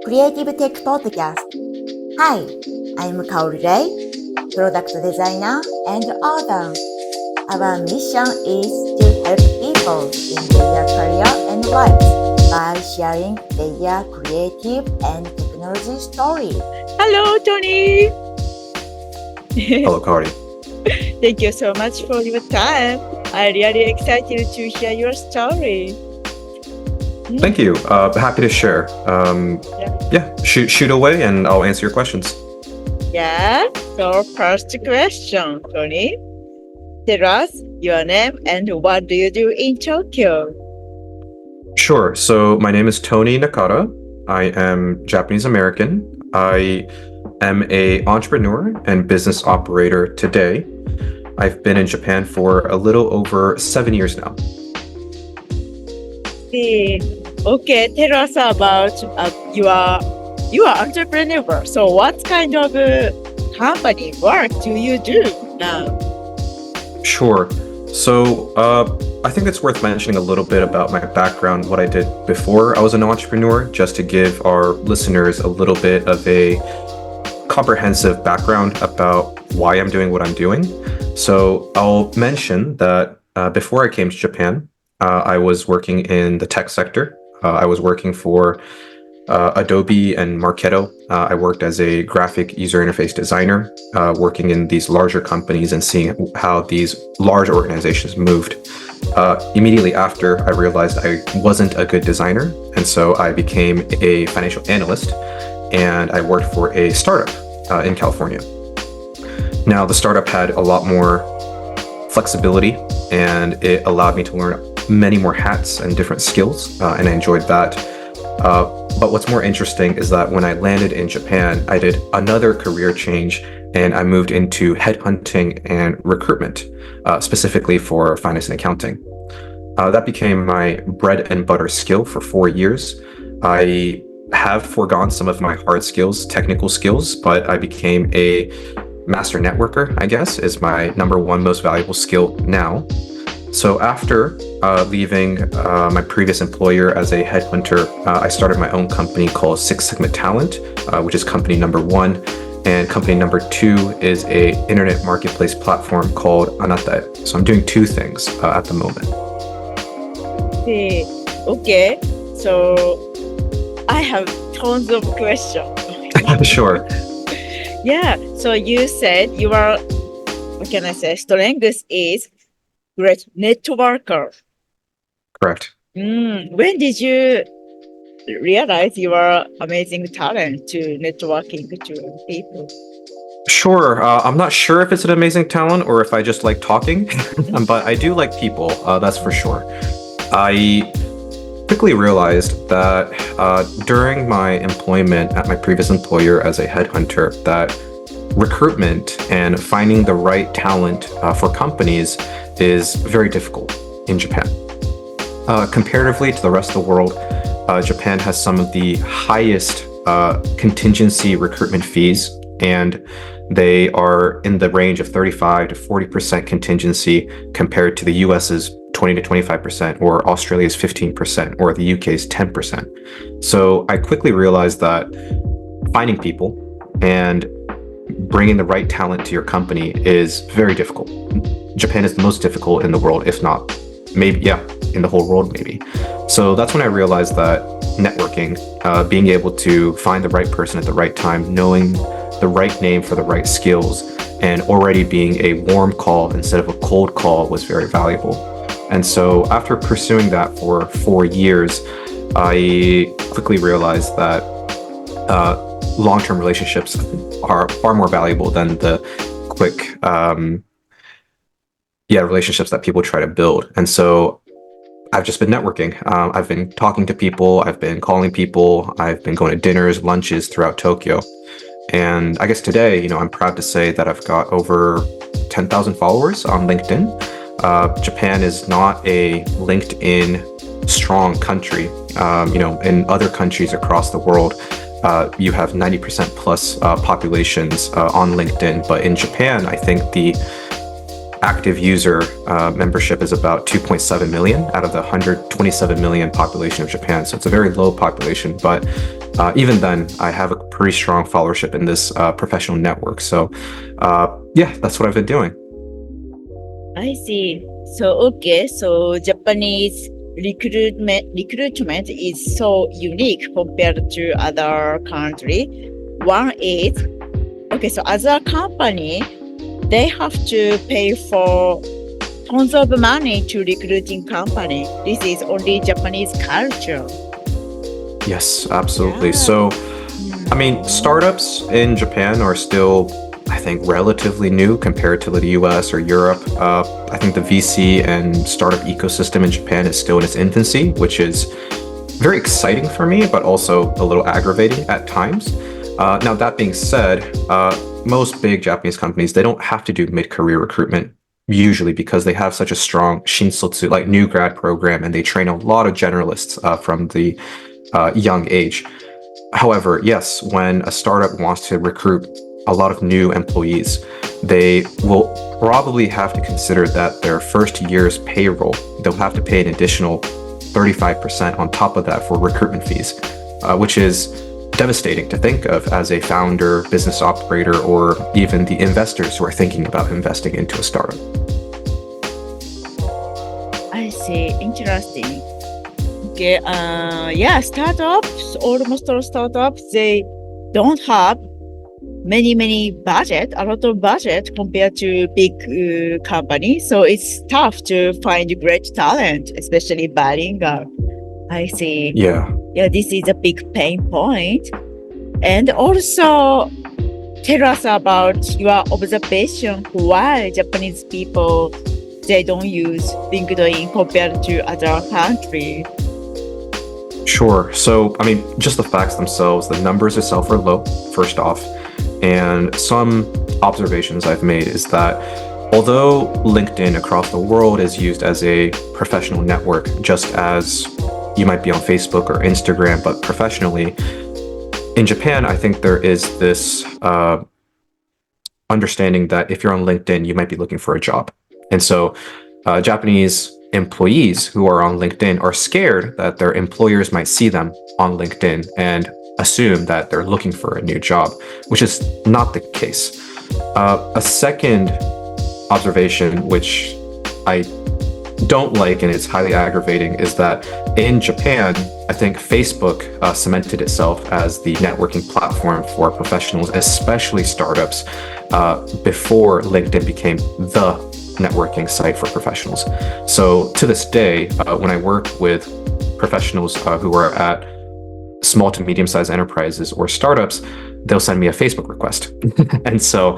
Creative Tech Podcast. Hi, I'm Kaori Ray, product designer and author. Our mission is to help people in their career and lives by sharing their creative and technology story. Hello, Tony. Hello, Cardi. Thank you so much for your time. I'm really excited to hear your story. Thank you. Happy to share. Shoot away and I'll answer your questions. Yeah. So first question, Tony. Tell us your name and what do you do in Tokyo? Sure. So my name is Tony Nakada. I am Japanese American. I am an entrepreneur and business operator today. I've been in Japan for a little over 7 years now. Okay, tell us about your entrepreneur. So what kind of company work do you do now? Sure. So I think it's worth mentioning a little bit about my background, what I did before I was an entrepreneur, just to give our listeners a little bit of a comprehensive background about why I'm doing what I'm doing. So I'll mention that before I came to Japan, I was working in the tech sector. I was working for Adobe and Marketo. I worked as a graphic user interface designer, working in these larger companies and seeing how these large organizations moved. Immediately after, I realized I wasn't a good designer, and so I became a financial analyst, and I worked for a startup in California. Now, the startup had a lot more flexibility, and it allowed me to learn many more hats and different skills, and I enjoyed that. But what's more interesting is that when I landed in Japan, I did another career change and I moved into headhunting and recruitment, specifically for finance and accounting. That became my bread and butter skill for 4 years. I have foregone some of my hard skills, technical skills, but I became a master networker, I guess, is my number one most valuable skill now. So after leaving my previous employer as a headhunter, I started my own company called Six Sigma Talent, which is company number 1. And company number 2 is a internet marketplace platform called Anatae. So I'm doing 2 things at the moment. Okay, so I have tons of questions. Sure. Yeah, so you said your, what can I say, strength is great networker. Correct. When did you realize you are amazing talent to networking to people? Sure. I'm not sure if it's an amazing talent or if I just like talking, but I do like people, that's for sure. I quickly realized that during my employment at my previous employer as a headhunter, that recruitment and finding the right talent for companies is very difficult in Japan. Comparatively to the rest of the world, Japan has some of the highest contingency recruitment fees, and they are in the range of 35 to 40% contingency compared to the US's 20 to 25%, or Australia's 15%, or the UK's 10%. So I quickly realized that finding people and bringing the right talent to your company is very difficult. Japan is the most difficult in the world, if not, maybe, in the whole world, maybe. So that's when I realized that networking, being able to find the right person at the right time, knowing the right name for the right skills, and already being a warm call instead of a cold call was very valuable. And so after pursuing that for 4 years, I quickly realized that long-term relationships are far more valuable than the quick relationships that people try to build. And so I've just been networking. I've been talking to people, I've been calling people, I've been going to dinners, lunches throughout Tokyo. And I guess today, I'm proud to say that I've got over 10,000 followers on LinkedIn. Japan is not a LinkedIn strong country. In other countries across the world, you have 90% plus populations on LinkedIn. But in Japan, I think the active user membership is about 2.7 million out of the 127 million population of Japan. So it's a very low population, but even then, I have a pretty strong followership in this professional network. So, yeah, that's what I've been doing. I see. So okay, so Japanese recruitment is so unique compared to other country. One is okay, so as a company, they have to pay for tons of money to recruiting company. This is only Japanese culture. Yes, absolutely. Yeah. So, I mean, startups in Japan are still, I think, relatively new compared to the US or Europe. I think the VC and startup ecosystem in Japan is still in its infancy, which is very exciting for me, but also a little aggravating at times. Now, that being said, most big Japanese companies, they don't have to do mid-career recruitment usually because they have such a strong shinsotsu, like new grad program, and they train a lot of generalists from the young age. However, yes, when a startup wants to recruit a lot of new employees, they will probably have to consider that their first year's payroll, they'll have to pay an additional 35% on top of that for recruitment fees, which is devastating to think of as a founder, business operator, or even the investors who are thinking about investing into a startup. I see. Interesting. Okay. Yeah, startups, almost all startups, they don't have many budget, a lot of budget compared to big companies. So it's tough to find great talent, especially bilingual. I see. Yeah. Yeah, this is a big pain point. And also tell us about your observation why Japanese people, they don't use LinkedIn compared to other countries. Sure. So, I mean, just the facts themselves, the numbers itself are low, first off. And some observations I've made is that although LinkedIn across the world is used as a professional network, just as you might be on Facebook or Instagram, but professionally, in Japan, I think there is this understanding that if you're on LinkedIn, you might be looking for a job. And so Japanese employees who are on LinkedIn are scared that their employers might see them on LinkedIn and assume that they're looking for a new job, which is not the case. A second observation, which I don't like and it's highly aggravating, is that in Japan, I think Facebook cemented itself as the networking platform for professionals, especially startups, before LinkedIn became the networking site for professionals. So to this day, when I work with professionals who are at small to medium-sized enterprises or startups, they'll send me a Facebook request. And so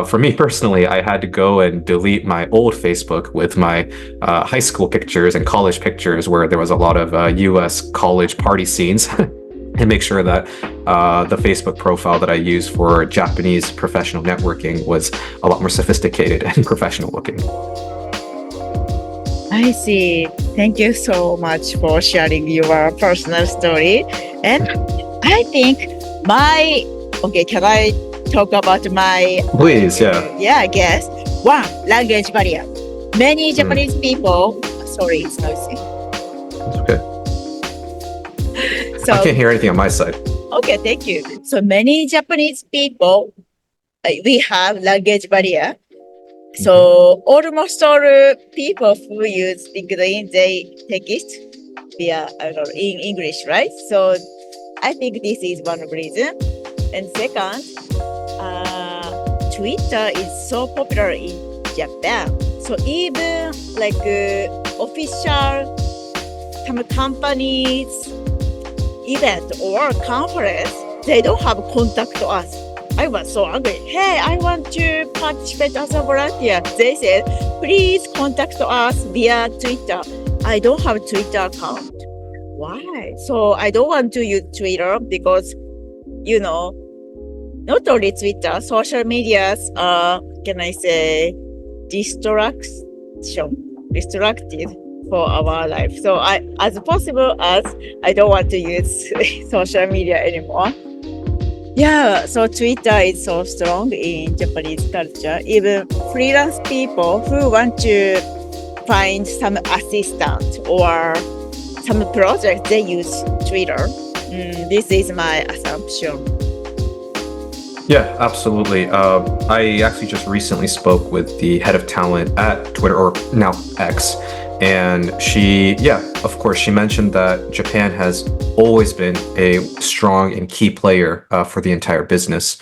for me personally, I had to go and delete my old Facebook with my high school pictures and college pictures where there was a lot of US college party scenes and make sure that the Facebook profile that I use for Japanese professional networking was a lot more sophisticated and professional looking. I see. Thank you so much for sharing your personal story. And I think okay, can I talk about my... Please, yeah. Yeah, I guess. One, language barrier. Many Japanese people... Sorry, it's noisy. It's okay. So, I can't hear anything on my side. Okay, thank you. So many Japanese people, we have language barrier. So almost all people who use LinkedIn, they text via in English, right? So I think this is one reason. And second, Twitter is so popular in Japan. So even like official some companies event or conference, they don't have contact us. I was so angry. Hey, I want to participate as a volunteer. They said, please contact us via Twitter. I don't have a Twitter account. Why? So I don't want to use Twitter because, not only Twitter, social medias are, can I say, distractive for our life. So as possible as I don't want to use social media anymore. Yeah, so Twitter is so strong in Japanese culture. Even freelance people who want to find some assistant or some project, they use Twitter. This is my assumption. Yeah, absolutely. I actually just recently spoke with the head of talent at Twitter, or now X, and of course, she mentioned that Japan has always been a strong and key player for the entire business.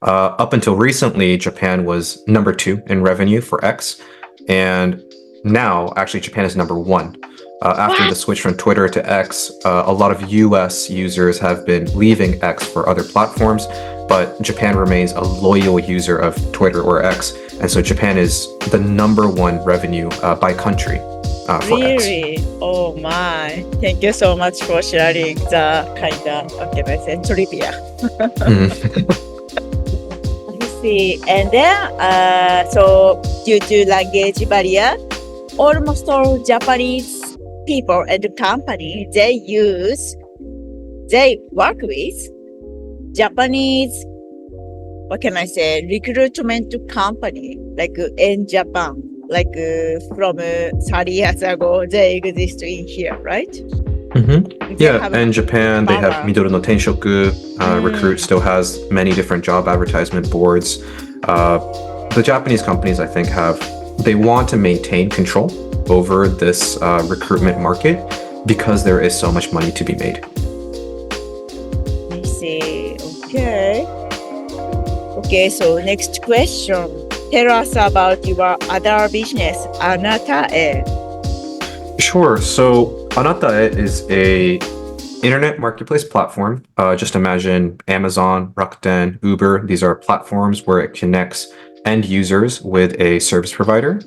Up until recently, Japan was number 2 in revenue for X, and now actually Japan is number 1. After the switch from Twitter to X, a lot of US users have been leaving X for other platforms, but Japan remains a loyal user of Twitter or X, and so Japan is the number 1 revenue by country for X. Really? Oh my. Thank you so much for sharing the kind of, okay, let's say trivia. I see. And then, so due to language barrier, almost all Japanese people and company, they work with Japanese, what can I say, recruitment company, like in Japan, like from 30 years ago, they exist in here, right? Yeah, in Japan, they have Midori no Tenshoku. Recruit still has many different job advertisement boards. The Japanese companies, I think, they want to maintain control over this recruitment market because there is so much money to be made. I see. Okay. Okay, so next question. Tell us about your other business, Anatae. Sure. So Anatae is a internet marketplace platform. Just imagine Amazon, Rakuten, Uber. These are platforms where it connects end users with a service provider.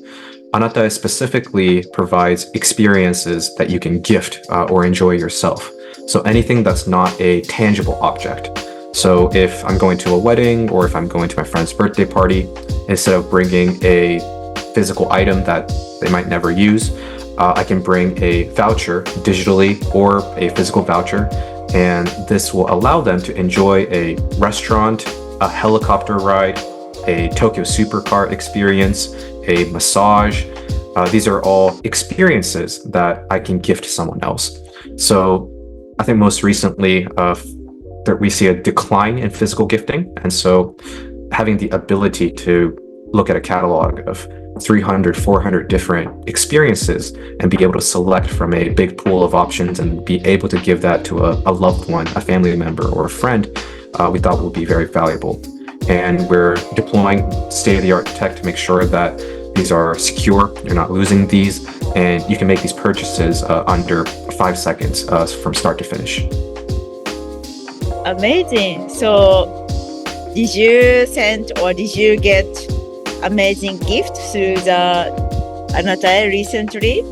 Anatae specifically provides experiences that you can gift or enjoy yourself. So anything that's not a tangible object. So if I'm going to a wedding or if I'm going to my friend's birthday party, instead of bringing a physical item that they might never use, I can bring a voucher digitally or a physical voucher, and this will allow them to enjoy a restaurant, a helicopter ride, a Tokyo supercar experience, a massage. These are all experiences that I can gift someone else. So I think most recently that we see a decline in physical gifting, and so having the ability to look at a catalog of 300, 400 different experiences and be able to select from a big pool of options and be able to give that to a loved one, a family member, or a friend, we thought would be very valuable. And we're deploying state-of-the-art tech to make sure that these are secure, you're not losing these, and you can make these purchases under 5 seconds from start to finish. Amazing. So did you send or did you get amazing gift through the Anatae recently?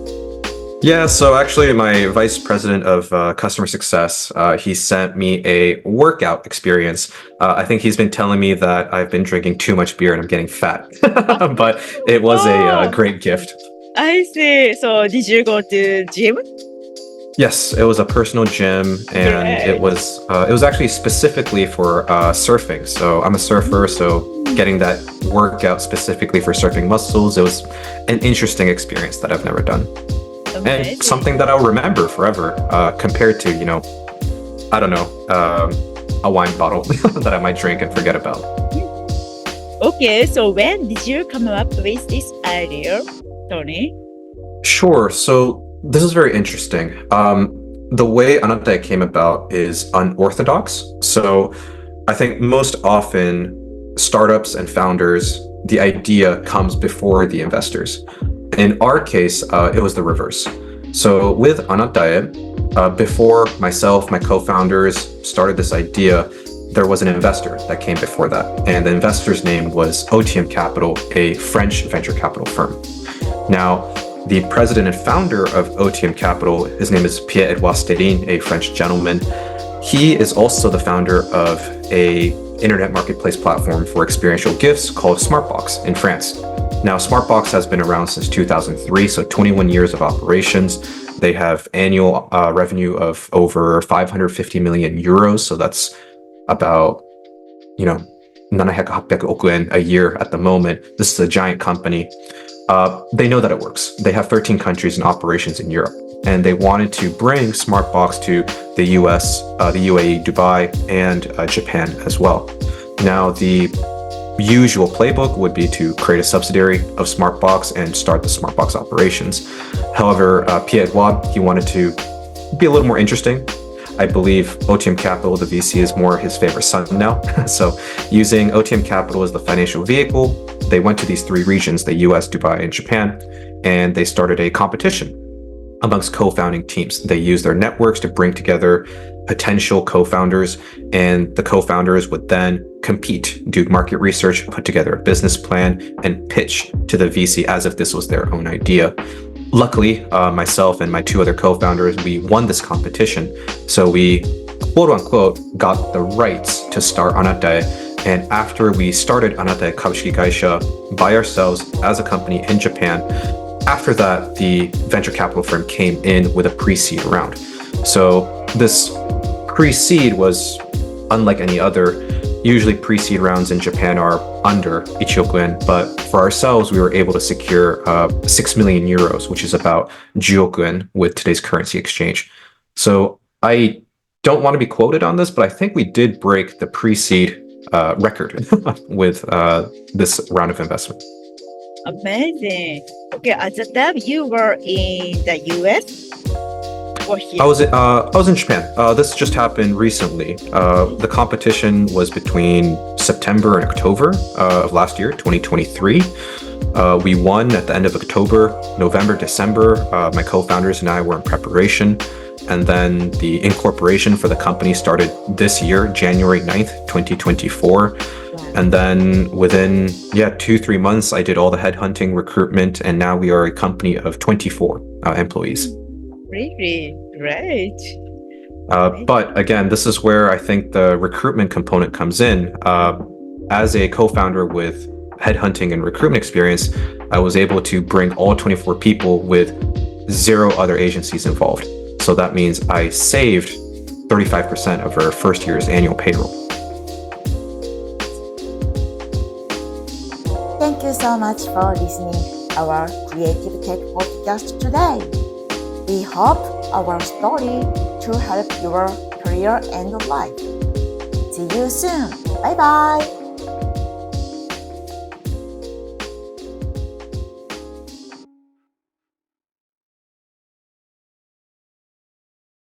Yeah, so actually my vice president of customer success, he sent me a workout experience. I think he's been telling me that I've been drinking too much beer and I'm getting fat, but it was a great gift. I see. So did you go to gym? Yes, it was a personal gym, and it was actually specifically for surfing. So I'm a surfer, so getting that workout specifically for surfing muscles, it was an interesting experience that I've never done. Amazing. And something that I'll remember forever, compared to, I don't know, a wine bottle that I might drink and forget about. Okay, so when did you come up with this idea, Tony? Sure. So this is very interesting. The way Anatae came about is unorthodox. So I think most often startups and founders, the idea comes before the investors. In our case, it was the reverse. So with Anatae, before myself, my co-founders started this idea, there was an investor that came before that. And the investor's name was OTM Capital, a French venture capital firm. Now, the president and founder of OTM Capital, his name is Pierre-Edouard Sterine, a French gentleman. He is also the founder of a internet marketplace platform for experiential gifts called Smartbox in France. Now, Smartbox has been around since 2003, so 21 years of operations. They have annual revenue of over 550 million euros, so that's about, 700-800 oku yen a year at the moment. This is a giant company. They know that it works. They have 13 countries and operations in Europe. and they wanted to bring Smartbox to the US, the UAE, Dubai, and Japan as well. Now, the usual playbook would be to create a subsidiary of Smartbox and start the Smartbox operations. However, Pierre Edouard, he wanted to be a little more interesting. I believe OTM Capital, the VC, is more his favorite son now. So using OTM Capital as the financial vehicle, they went to these three regions, the US, Dubai, and Japan, and they started a competition amongst co-founding teams. They used their networks to bring together potential co-founders, and the co-founders would then compete, do market research, put together a business plan, and pitch to the VC as if this was their own idea. Luckily, myself and my two other co-founders, we won this competition. So we, quote unquote, got the rights to start Anatae. And after we started Anatae Kabushiki Gaisha by ourselves as a company in Japan, after that, the venture capital firm came in with a pre-seed round. So this pre-seed was unlike any other. Usually pre-seed rounds in Japan are under 1 億円, but for ourselves, we were able to secure 6 million euros, which is about 10億円 with today's currency exchange. So I don't want to be quoted on this, but I think we did break the pre-seed record with this round of investment. Amazing. Okay, at the time you were in the US or here? I was in Japan. This just happened recently. The competition was between September and October of last year, 2023. We won at the end of October, November, December. My co-founders and I were in preparation. And then the incorporation for the company started this year, January 9th, 2024. And then within 2-3 months, I did all the headhunting, recruitment, and now we are a company of 24 employees. Really great. But again, this is where I think the recruitment component comes in. As a co-founder with headhunting and recruitment experience, I was able to bring all 24 people with 0 other agencies involved. So that means I saved 35% of our first year's annual payroll. Thank you so much for listening our Creative Tech podcast today. We hope our story to help your career and life. See you soon. Bye bye.